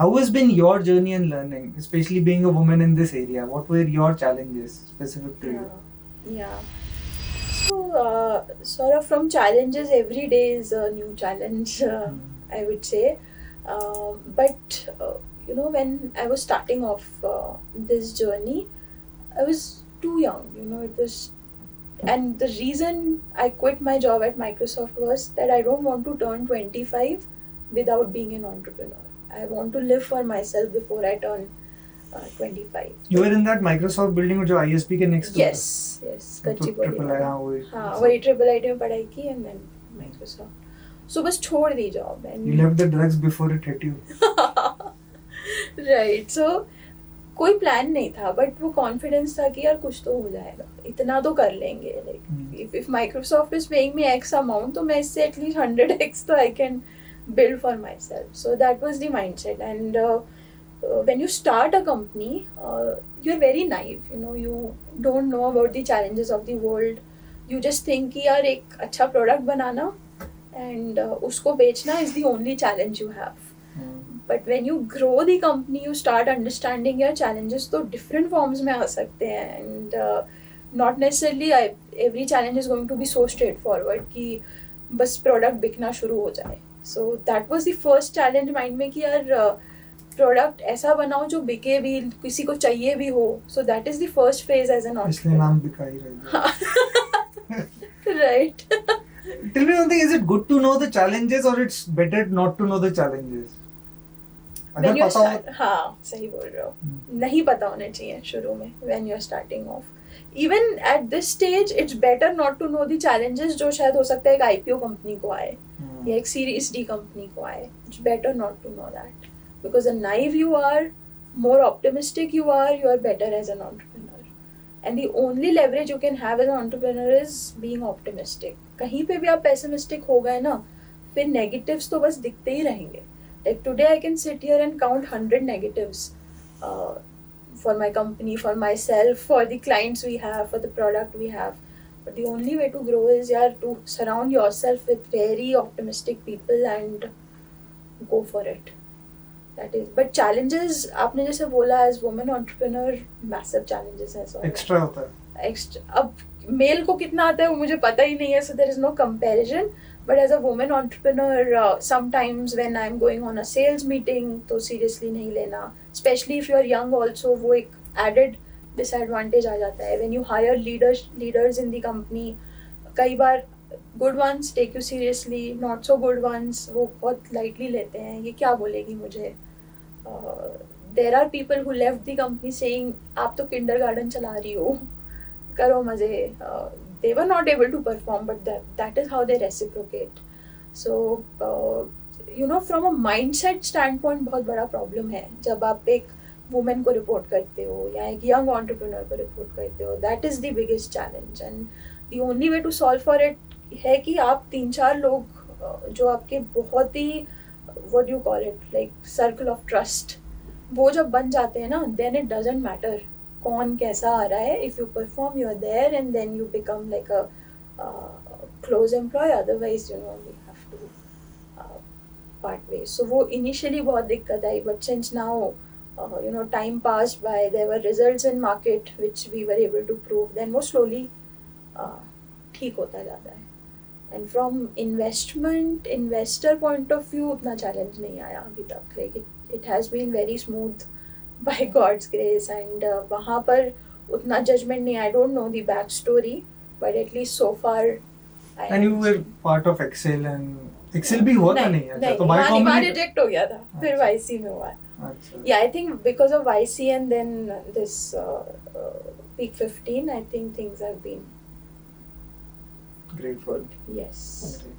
How has been your journey in learning, especially being a woman in this area? What were your challenges specific to you? Yeah. So, sort of from challenges, every day is a new challenge, I would say. But when I was starting off this journey, I was too young. It was, and the reason I quit my job at Microsoft was that I don't want to turn 25 without being an entrepreneur. I want to live for myself before I turn 25. You were in that Microsoft building जो ISP के next to Yes, Gachibowli triple वाला. हाँ वही. हाँ, वही IIIT में पढ़ाई की and then Microsoft. So बस छोड़ दी job and You left the drugs before it hit you. right. So कोई प्लान नहीं था, बट वो कॉन्फिडेंस था कि यार कुछ तो हो जाएगा, इतना तो कर लेंगे. Like if Microsoft is paying me x amount, तो मैं इससे एटलीस्ट 100x तो I can build for myself. So that was the mindset. And when you start a company, you're very naive. You don't know about the challenges of the world. You just think कि यार एक अच्छा product banana and उसको बेचना is the only challenge you have. But when you grow the company, you start understanding your challenges तो different forms में आ सकते हैं. And not necessarily every challenge is going to be so straightforward कि बस product बिकना शुरू हो जाए. So that was the first challenge mind में कि यार प्रोडक्ट ऐसा बनाओ जो बिके भी, किसी को चाहिए भी हो. So that is the first phase as an entrepreneur. इसलिए नाम बिका ही रही है. Right. Tell me one thing, is it good to know the challenges or it's better not to know the challenges? When you start, हाँ सही बोल रहे हो, नहीं पता होने चाहिए शुरू में when you're starting off. Even at this stage, it's better not to know the challenges जो शायद हो सकता है एक IPO कंपनी को आए या एक Series D कंपनी को आए. It's better not to know that, because the naive you are, more optimistic you are better as an entrepreneur. And the only leverage you can have as an entrepreneur is being optimistic. कहीं पे भी आप pessimistic हो गए ना, फिर negatives तो बस दिखते ही रहेंगे. Like today I can sit here and count 100 negatives for my company, for myself, for the clients we have, for the product we have. But the only way to grow is to surround yourself with very optimistic people and go for it. That is. But challenges, आपने जैसे बोला, as woman entrepreneur, massive challenges है. Extra होता है. Extra. अब mail को कितना आता है वो मुझे पता ही नहीं है, so there is no comparison. But as a woman entrepreneur, sometimes when I'm going on a sales meeting, तो seriously नहीं लेना. Especially if you're young also, वो एक added disadvantage आ जाता है. When you hire leaders in the company, कई बार good ones take you seriously, not so good ones वो बहुत lightly लेते हैं. ये क्या बोलेगी मुझे? There are people who left the company saying आप तो kindergarten चला रही हो, करो मजे. They were not able to perform, but that is how they reciprocate. So from a mindset standpoint बहुत बड़ा problem है जब आप एक woman को report करते हो या एक young entrepreneur को report करते हो. That is the biggest challenge, and the only way to solve for it है कि आप 3-4 लोग जो आपके बहुत ही what do you call it, like circle of trust, वो जब बन जाते हैं ना, then it doesn't matter कौन कैसा आ रहा है. If you perform, you are there, and then you become like a close employee. Otherwise, we have to part ways. So वो initially बहुत दिक्कत आई, but since now time passed by, there were results in market which we were able to prove, then वो slowly ठीक होता जाता है. And from investor point of view उतना challenge नहीं आया अभी तक. Like it has been very smooth by God's grace, and वहाँ पर उतना judgment नहीं. I don't know the back story, but at least so far. And you were part of Excel, and Excel भी हुआ था नहीं तो वहाँ reject हो गया था, फिर YC में हुआ. Yeah, I think because of YC and then this Peak 15, I think things have been grateful. Yes. Okay.